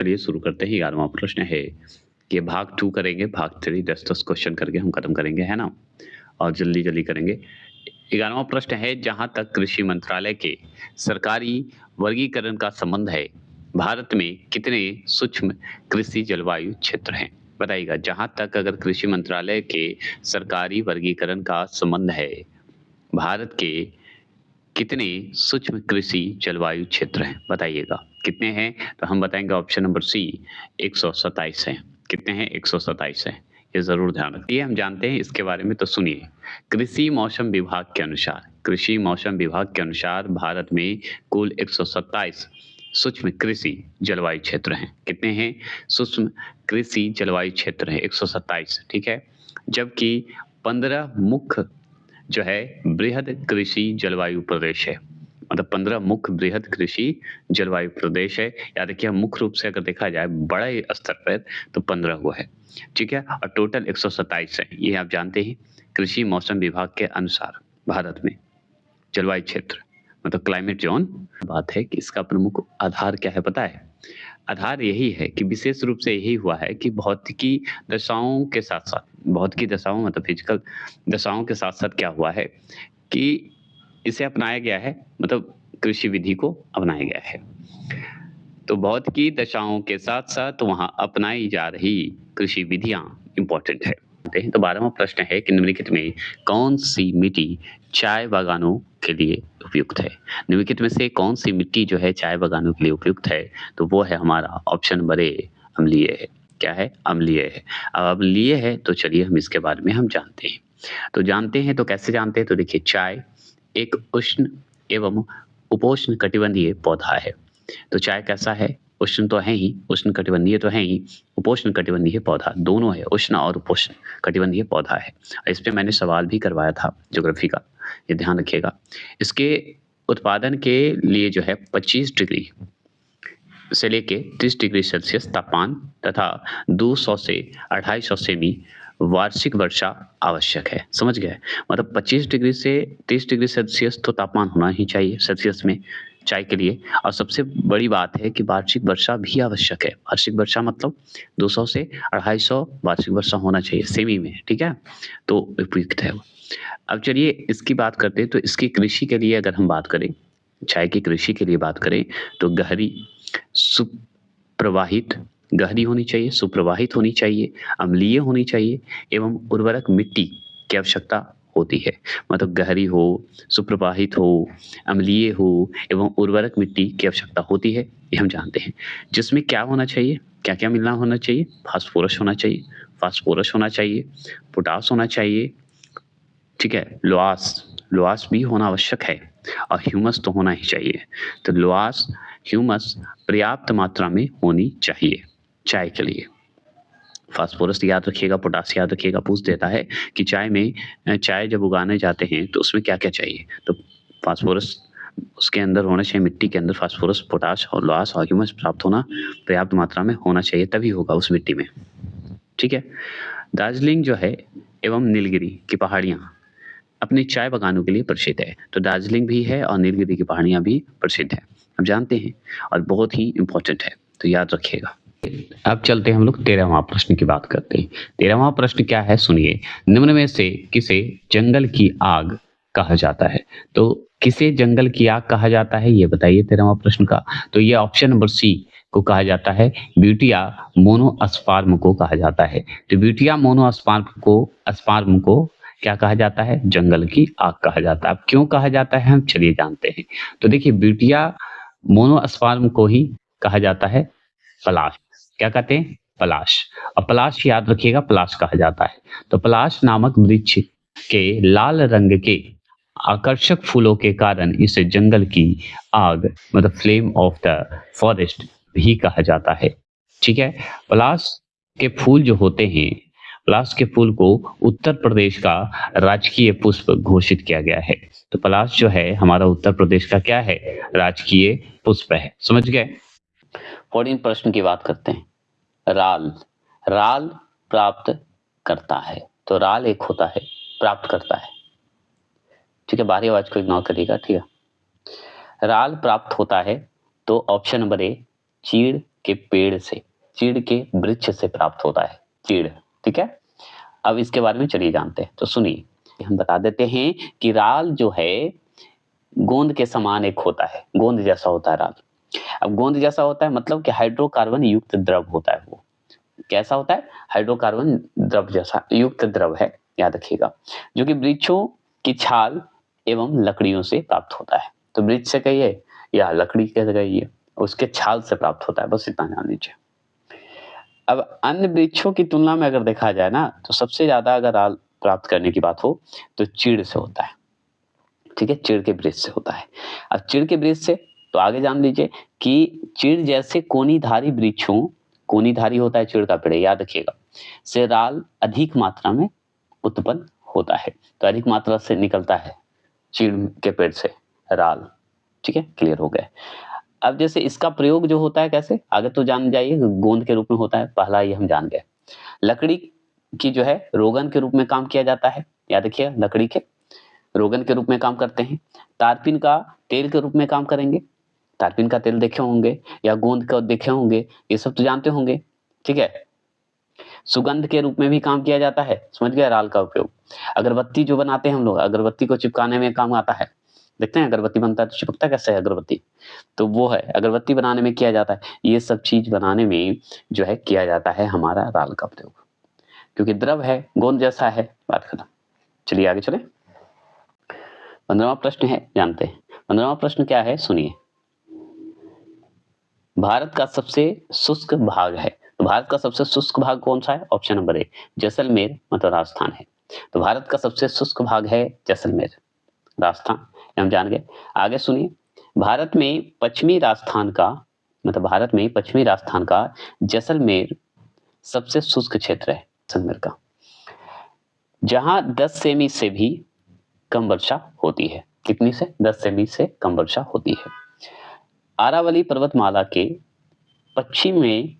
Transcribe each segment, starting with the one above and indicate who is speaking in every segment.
Speaker 1: चलिए शुरू करते हैं। 11वां प्रश्न है कि भाग 2 करेंगे, भाग 3 10-10 क्वेश्चन करके हम खत्म करेंगे, है ना? और जल्दी-जल्दी करेंगे। 11वां प्रश्न है, जहाँ तक कृषि मंत्रालय के सरकारी वर्गीकरण का संबंध है, भारत में कितने सूक्ष्म कृषि जलवायु क्षेत्र हैं? बताइएगा, जहाँ तक अगर कृषि मंत्रालय के सरकारी वर्गीकरण का संबंध है, भारत के कितने सूक्ष्म कृषि जलवायु क्षेत्र हैं? बताइएगा, कितने हैं? तो हम बताएँगे ऑप्शन नंबर सी 127 हैं। कितने हैं? 127 हैं। ये ज़रूर ध्यान रखिए, हम जानते हैं इसके बारे में तो सुनिए। कृषि मौसम विभाग के अनुसार भारत में कुल 127 सूक्ष्म कृषि जलवायु क्षेत्र हैं। कितने हैं? सूक्ष्म कृषि जलवायु क्षेत्र हैं 127, ठीक है? जबकि 15 मुख्य जो है बृहद कृषि जलवायु प्रदेश है। मतलब 15 मुख्य बृहद कृषि जलवायु प्रदेश है। याद रखिए, मुख्य रूप से अगर देखा जाए बड़े स्तर पर तो 15 वो है, ठीक है? और टोटल 127 है। ये आप जानते हैं कृषि मौसम विभाग के अनुसार भारत में जलवायु क्षेत्र मतलब क्लाइमेट ज़ोन। बात है कि इसका प्रमुख आधार क्या है पता है? आधार यही है कि विशेष रूप से यही हुआ है कि भौतिकी दशाओं के साथ-साथ भौतिकी दशाओं मतलब फिजिकल दशाओं के साथ-साथ क्या हुआ है कि इसे अपनाया गया है, मतलब कृषि विधि को अपनाया गया है। तो भौतिकी दशाओं के साथ-साथ वहाँ अपनाई जा रही कृषि विधियाँ इम्पोर्टेंट है। तो 12वां प्रश्न है कि निम्नलिखित में कौन-सी मिट्टी चाय बागानों के लिए उपयुक्त है? निम्नलिखित में से कौन-सी मिट्टी जो है चाय बागानों के लिए उपयुक्त है? तो वो है हमारा ऑप्शन नंबर ए अम्लीय है। क्या है? अम्लीय है। अब अम्लीय है तो चलिए हम इसके बारे में हम जानते हैं। तो जानते हैं तो कैसे जानते हैं? तो देखिए, चाय एक उष्ण एवं उपोष्ण कटिबंधीय पौधा है। तो चाय कैसा है? उष्ण तो है ही, उष्ण कटिबंधीय तो है ही, उपोष्ण कटिबंधीय पौधा दोनों है, उष्ण और उपोष्ण कटिबंधीय पौधा है। इस पे मैंने सवाल भी करवाया था ज्योग्राफी का, ये ध्यान रखिएगा। इसके उत्पादन के लिए जो है 25 डिग्री से लेके 30 डिग्री सेल्सियस तापमान तथा 200 से 250 सेमी वार्षिक वर्षा आवश्यक है। समझ गए? मतलब 25 डिग्री से 30 डिग्री सेल्सियस तो तापमान होना ही चाहिए सेल्सियस में चाय के लिए। और सबसे बड़ी बात है कि वार्षिक वर्षा भी आवश्यक है। वार्षिक वर्षा मतलब 200 से 250 वार्षिक वर्षा होना चाहिए सेमी में, ठीक है? तो उपयुक्त है वो। अब चलिए इसकी बात करते हैं, तो इसकी कृषि के लिए अगर हम बात करें, चाय की कृषि के लिए बात करें तो गहरी सुप्रवाहित गहरी होनी चाहिए, सुप्रवाहित होनी चाहिए, अम्लीय होनी चाहिए एवं उर्वरक मिट्टी की आवश्यकता होती है। मतलब गहरी हो, सुप्रवाहित हो, अम्लीय हो एवं उर्वरक मिट्टी की आवश्यकता होती है, ये हम जानते हैं। जिसमें क्या होना चाहिए? क्या-क्या मिलना होना चाहिए? फास्फोरस होना चाहिए, पोटाश होना चाहिए, ठीक है? लुआस भी होना आवश्यक है और ह्यूमस तो होना ही चाहिए। तो लुआस, ह्यूमस पर्याप्त मात्रा में होनी चाहिए चाय के लिए। फास्फोरस याद रखिएगा, पोटाश याद रखिएगा। पूछ देता है कि चाय में चाय जब उगाने जाते हैं तो उसमें क्या-क्या चाहिए? तो फास्फोरस उसके अंदर होना चाहिए, मिट्टी के अंदर फास्फोरस, पोटाश और लुआस और ह्यूमस प्राप्त होना पर्याप्त मात्रा में होना चाहिए, तभी होगा उस मिट्टी में। ठीक है? दार्जिलिंग जो है एवं नीलगिरी की पहाड़ियाँ अपनी चाय बागानों के लिए प्रसिद्ध है। तो दार्जिलिंग भी है और नीलगिरी की पहाड़ियाँ भी प्रसिद्ध हैं। हम जानते हैं और बहुत ही इम्पोर्टेंट है, तो याद रखिएगा। अब चलते हैं हम लोग 13वां प्रश्न की बात करते हैं। 13वां प्रश्न क्या है सुनिए। निम्न में से किसे जंगल की आग कहा जाता है? तो किसे जंगल की आग कहा जाता है ये बताइए 13वां प्रश्न का। तो ये ऑप्शन नंबर सी को कहा जाता है, ब्यूटिया मोनोस्पर्म को कहा जाता है। तो ब्यूटिया मोनोस्पर्म को क्या कहा जाता है? जंगल की आग कहा जाता है। अब क्यों कहा जाता है हम चलिए जानते हैं। तो देखिए, ब्यूटिया मोनोस्पर्म को ही कहा जाता है पलाश। क्या कहते हैं? पलाश। और पलाश याद रखिएगा, पलाश कहा जाता है। तो पलाश नामक वृक्ष के लाल रंग के आकर्षक फूलों के कारण इसे जंगल की आग मतलब फ्लेम ऑफ द फॉरेस्ट भी कहा जाता है। ठीक है? पलाश के फूल जो होते हैं, पलाश के फूल को उत्तर प्रदेश का राजकीय पुष्प घोषित किया गया है। तो पलाश जो है हमारा उत्तर प्रदेश का क्या है? राजकीय पुष्प है। समझ गए? 14 प्रश्न की बात करते हैं। राल राल प्राप्त करता है। तो राल एक होता है प्राप्त करता है, ठीक है? बाहरी आवाज को इग्नोर करिएगा, ठीक है? राल प्राप्त होता है तो ऑप्शन नंबर ए चीड़ के पेड़ से, चीड़ के वृक्ष से प्राप्त होता है। चीड़, ठीक है। अब इसके बारे में चलिए जानते हैं। तो सुनिए, हम बता देते हैं कि राल जो है गोंद के समान एक होता है, गोंद जैसा होता है राल। अब गोंद जैसा होता है मतलब कि हाइड्रोकार्बन युक्त द्रव होता है वो। कैसा होता है? हाइड्रोकार्बन द्रव जैसा युक्त द्रव है, याद रखिएगा, जो कि वृक्षों की छाल एवं लकड़ियों से प्राप्त होता है। तो वृक्ष से कहिए या लकड़ी से कहिए, उसके छाल से प्राप्त होता है, बस इतना जान लीजिए। अब अन्य वृक्षों की तुलना में अगर देखा जाए ना, तो सबसे ज्यादा अगर राल प्राप्त करने की बात हो तो चीड़ से होता है, ठीक है, चीड़ के वृक्ष से होता है। अब चीड़ के वृक्ष से तो आगे जान लीजिए कि चीड़ जैसे कोनीधारी वृक्षों, कोनीधारी होता है चीड़ का पेड़, याद रखिएगा, से राल अधिक मात्रा में उत्पन्न होता है। तो अधिक मात्रा से निकलता है चीड़ के पेड़ से राल, ठीक है, क्लियर हो गया। अब जैसे इसका प्रयोग जो होता है कैसे, आगे तो जान जाइए, गोंद के रूप में होता है, पहला ये हम जान गए। लकड़ी की जो है रोगन के रूप में काम किया जाता है, याद रखिए, लकड़ी के रोगन के रूप में काम करते हैं। तारपीन का तेल के रूप में काम करेंगे, तारपीन का तेल देखे होंगे या गोंद का देखे होंगे, ये सब तो जानते होंगे, ठीक है। सुगंध के रूप में भी काम किया जाता है, समझ गए, राल का उपयोग। अगरबत्ती जो बनाते हैं हम लोग, अगरबत्ती को चिपकाने में काम आता है, देखते हैं अगरबत्ती बनता है तो चिपकता कैसे है अगरबत्ती, तो वो है अगरबत्ती बनाने में किया जाता है। ये सब चीज बनाने में जो है किया जाता है हमारा राल का प्रयोग, क्योंकि द्रव है, गोंद जैसा है, बात खत्म। चलिए आगे चले। 15वां प्रश्न है, जानते हैं 15वां प्रश्न क्या है, सुनिए। भारत का सबसे शुष्क भाग है, तो भारत का सबसे शुष्क भाग कौन सा है? ऑप्शन नंबर ए जैसलमेर, मतलब राजस्थान है। तो भारत का सबसे शुष्क भाग है जैसलमेर, राजस्थान, हम जान गए। आगे सुनिए, भारत में पश्चिमी राजस्थान का, मतलब भारत में पश्चिमी राजस्थान का जैसलमेर सबसे शुष्क क्षेत्र है, जैसलमेर का, जहां 10 सेमी से भी कम वर्षा होती है। कितनी से? 10 सेमी से कम वर्षा होती है। अरावली पर्वतमाला के पश्चिम में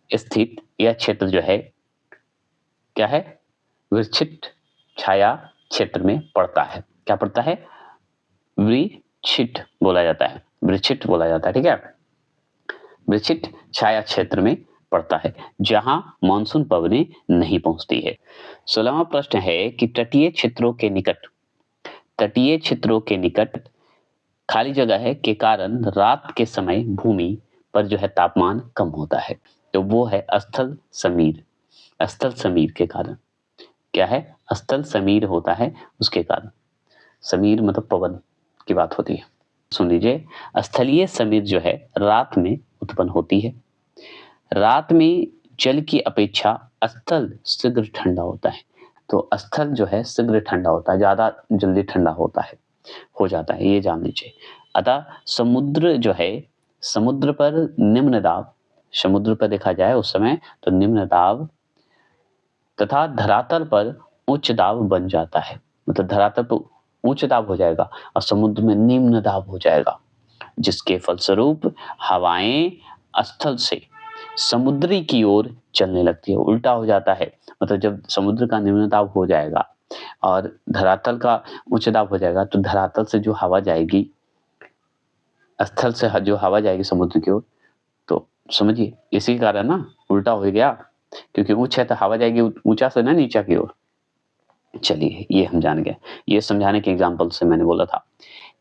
Speaker 1: स्थित यह क्षेत्र जो है क्या है? विक्षिप्त छाया क्षेत्र में पड़ता है। क्या पड़ता है? विक्षिप्त बोला जाता है, विक्षिप्त बोला जाता है, ठीक है, विक्षिप्त छाया क्षेत्र में पड़ता है, जहां मानसून पवनें नहीं पहुंचती है। 16वां प्रश्न है कि तटीय क्षेत्रों के निकट, तटीय क्षेत्रों के निकट खाली जगह है के कारण रात के समय भूमि पर जो है तापमान कम होता है। तो वो है स्थल समीर, स्थल समीर के कारण। क्या है? स्थल समीर होता है, उसके कारण। समीर मतलब पवन की बात होती है। सुन लीजिए, स्थलीय समीर जो है रात में उत्पन्न होती है। रात में जल की अपेक्षा स्थल शीघ्र ठंडा होता है। तो स्थल जो है शीघ्र ठंडा होता है, ज्यादा जल्दी ठंडा होता है, हो जाता है, ये जान लीजिए। अतः समुद्र जो है, समुद्र पर निम्न दाब, समुद्र पर देखा जाए उस समय तो निम्न दाब तथा धरातल पर उच्च दाब बन जाता है। मतलब धरातल पर उच्च दाब हो जाएगा और समुद्र में निम्न दाब हो जाएगा, जिसके फलस्वरूप हवाएं स्थल से समुद्री की ओर चलने लगती है। उल्टा हो जाता है, मतलब जब समुद्र का निम्न दाब हो जाएगा और धरातल का उच्च दाब हो जाएगा, तो धरातल से जो हवा जाएगी, स्थल से जो हवा जाएगी समुद्र की ओर, तो समझिए इसी कारण ना उल्टा हो गया, क्योंकि उच्च है तो हवा जाएगी ऊंचा से ना नीचा की ओर। चलिए ये हम जान गए, ये समझाने के एग्जाम्पल से मैंने बोला था।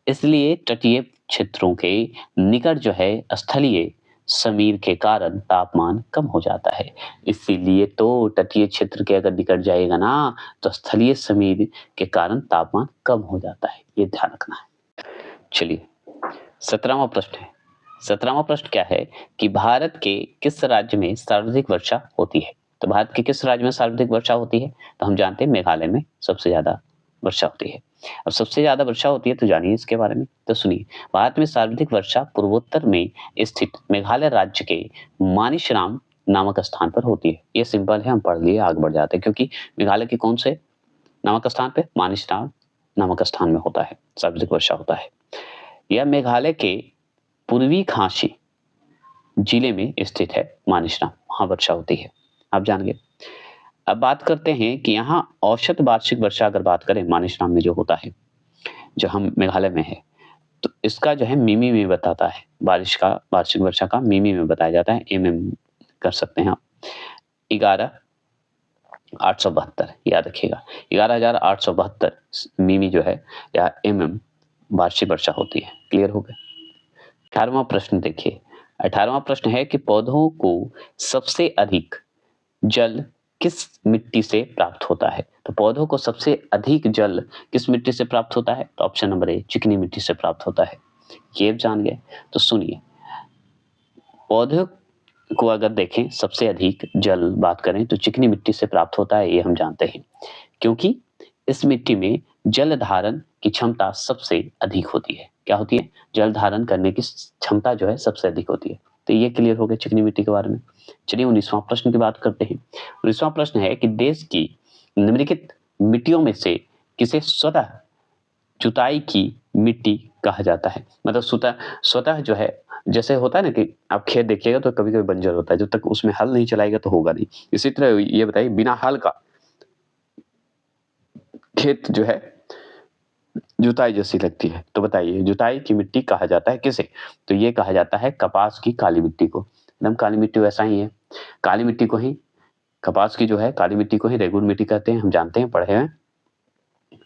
Speaker 1: इसलिए तटीय क्षेत्रों के निकट जो है स्थलीय समीर के कारण तापमान कम हो जाता है। इसीलिए तो तटीय क्षेत्र के अगर निकट जाएगा ना तो स्थलीय समीर के कारण तापमान कम हो जाता है, ये ध्यान रखना है। चलिए 17वां प्रश्न है। 17वां प्रश्न क्या है कि भारत के किस राज्य में सर्वाधिक वर्षा होती है? तो भारत के किस राज्य में सर्वाधिक वर्षा होती है? तो हम जानते हैं मेघालय में सबसे ज्यादा वर्षा होती है। अब सबसे ज्यादा वर्षा होती है तो जानिए इसके बारे में। तो सुनिए, भारत में सर्वाधिक वर्षा पूर्वोत्तर में स्थित मेघालय राज्य के मानिशराम नामक स्थान पर होती है। ये सिंपल है, हम पढ़ लिए, आगे बढ़ जाते हैं, क्योंकि मेघालय के कौन से नामक स्थान पे? मानिशराम नामक स्थान में होता है, सर्वाधिक वर्षा होता है। यह मेघालय के पूर्वी खासी जिले में स्थित है मानिशराम, वहां वर्षा होती है, आप जान गए। अब बात करते हैं कि यहाँ औसत वार्षिक वर्षा अगर बात करें मानिशराम में जो होता है, जो हम मेघालय में है, तो इसका जो है मिमी में बताता है, बारिश का, वार्षिक वर्षा का मिमी में बताया जाता है, एमएम कर सकते हैं आप। 11,872 याद रखिएगा, 11,872 मिमी जो है या एमएम वार्षिक वर्षा होती है। क्लियर हो गया? 18वां प्रश्न देखिए, 18वां प्रश्न है कि पौधों को सबसे अधिक जल किस मिट्टी से प्राप्त होता है? तो पौधों को सबसे अधिक जल किस मिट्टी से प्राप्त होता है? तो ऑप्शन नंबर ए, चिकनी मिट्टी से प्राप्त होता है। ये जान गए? तो सुनिए, पौधों को अगर देखें सबसे अधिक जल बात करें तो चिकनी मिट्टी से प्राप्त होता है, ये हम जानते हैं, क्योंकि इस मिट्टी में जल धारण की क्षमता सबसे अधिक होती है। क्या होती है? जल धारण करने की क्षमता जो है सबसे अधिक होती है। तो ये क्लियर हो गया चिकनी मिट्टी के बारे में। चलिए 19वां प्रश्न की बात करते हैं। 19वां प्रश्न है कि देश की निम्नलिखित मिट्टियों में से किसे स्वतः जुताई की मिट्टी कहा जाता है? मतलब स्वतः जो है, जैसे होता है ना कि आप खेत देखिएगा तो कभी-कभी बंजर होता है, जब तक उसमें हल नहीं चलाएगा तो होगा नहीं। इसी तरह ये बताइए, बिना हल का खेत जो है जुताई जैसी लगती है, तो बताइए जुताई की मिट्टी कहा जाता है किसे? तो ये कहा जाता है कपास की काली मिट्टी को। एकदम काली मिट्टी वैसा ही है, काली मिट्टी को ही, कपास की जो है काली मिट्टी को ही रेगुर मिट्टी कहते हैं, हम जानते हैं, पढ़े हैं।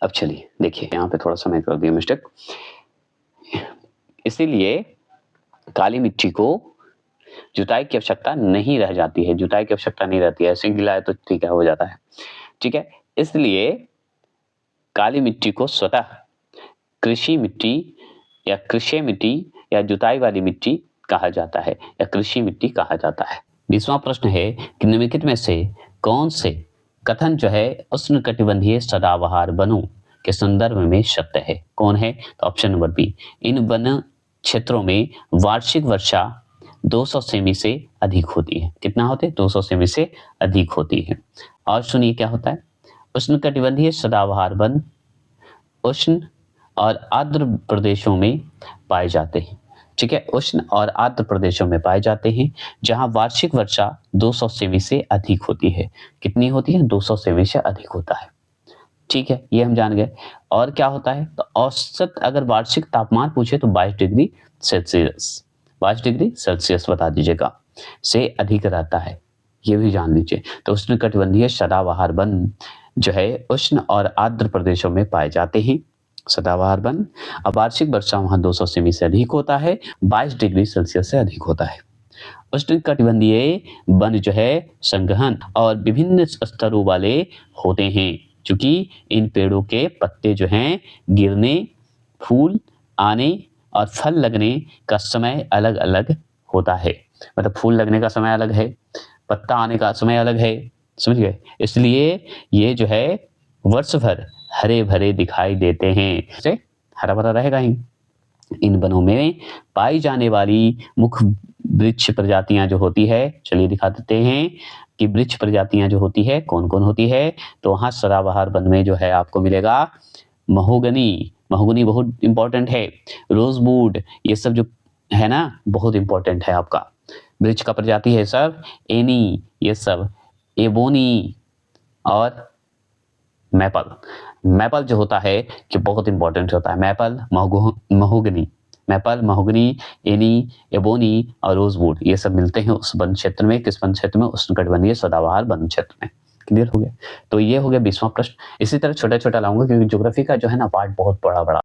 Speaker 1: अब चलिए देखिए, यहाँ पे थोड़ा सा मैं कर दिया मिस्टेक। इसीलिए काली मिट्टी को जुताई की आवश्यकता नहीं रह जाती है, जुताई की आवश्यकता नहीं रहती है, ऐसे गिला है तो ठीक है, हो जाता है, ठीक है। इसलिए काली मिट्टी को स्वतः कृषि मिट्टी या कृषि मिट्टी या जुताई वाली मिट्टी कहा जाता है या कृषि मिट्टी कहा जाता है। 20वां प्रश्न है कि निम्नलिखित में से कौन से कथन जो है उष्णकटिबंधीय सदाबहार वनों के संदर्भ में सत्य है? कौन है? तो ऑप्शन नंबर बी, इन वन क्षेत्रों में वार्षिक वर्षा 200 सेमी से अधिक होती है। कितना होते हैं? 200 सेमी से अधिक होती है। और सुनिए क्या होता है, उष्णकटिबंधीय सदाबहार वन उष्ण और आर्द्र प्रदेशों में पाए जाते हैं, ठीक है, उष्ण और आर्द्र प्रदेशों में पाए जाते हैं, जहां वार्षिक वर्षा 200 सेमी से अधिक होती है। कितनी होती है? 200 सेमी से अधिक होता है, ठीक है, ये हम जान गए। और क्या होता है? तो औसत अगर वार्षिक तापमान पूछे तो 22 डिग्री सेल्सियस, 22 डिग्री सेल्सियस बता दीजिएगा, से अधिक रहता है, ये भी जान लीजिए। तो उष्णकटिबंधीय सदाबहार वन जो है उष्ण और आर्द्र प्रदेशों में पाए जाते हैं, सदाबहार वन। अब वार्षिक वर्षा वहां 200 सेमी से अधिक होता है, 22 डिग्री सेल्सियस से अधिक होता है। उष्णकटिबंधीय वन जो है संघन और विभिन्न स्तरों वाले होते हैं, क्योंकि इन पेड़ों के पत्ते जो हैं गिरने, फूल आने और फल लगने का समय अलग अलग होता है। मतलब फूल लगने का समय अलग है, पत्ता आने का समय अलग है, समझ गए? इसलिए ये जो है वर्ष भर हरे भरे दिखाई देते हैं, से हरा भरा रहेगा ही। इन वनों में पाई जाने वाली मुख्य वृक्ष प्रजातियां जो होती है, चलिए दिखा देते हैं कि वृक्ष प्रजातियां जो होती है कौन कौन होती है। तो वहां सदाबहार वन में जो है आपको मिलेगा महोगनी, महोगनी बहुत इंपॉर्टेंट है, रोजवुड, ये सब जो है ना बहुत इंपॉर्टेंट है आपका, वृक्ष का प्रजाति है सब, एनी, ये सब, एबोनी और मैपल। मैपल जो होता है कि बहुत इंपॉर्टेंट होता है, maple, mahogany, maple, mahogany, any, ebony और रोजवुड, ये सब मिलते हैं उस वन क्षेत्र में। किस वन क्षेत्र में? उष्णकटिबंधीय सदाबहार वन क्षेत्र में। क्लियर हो गया? तो ये हो गया 20वां प्रश्न। इसी तरह छोटा छोटा लाऊंगा, क्योंकि ज्योग्राफी का जो है ना पार्ट बहुत बड़ा बड़ा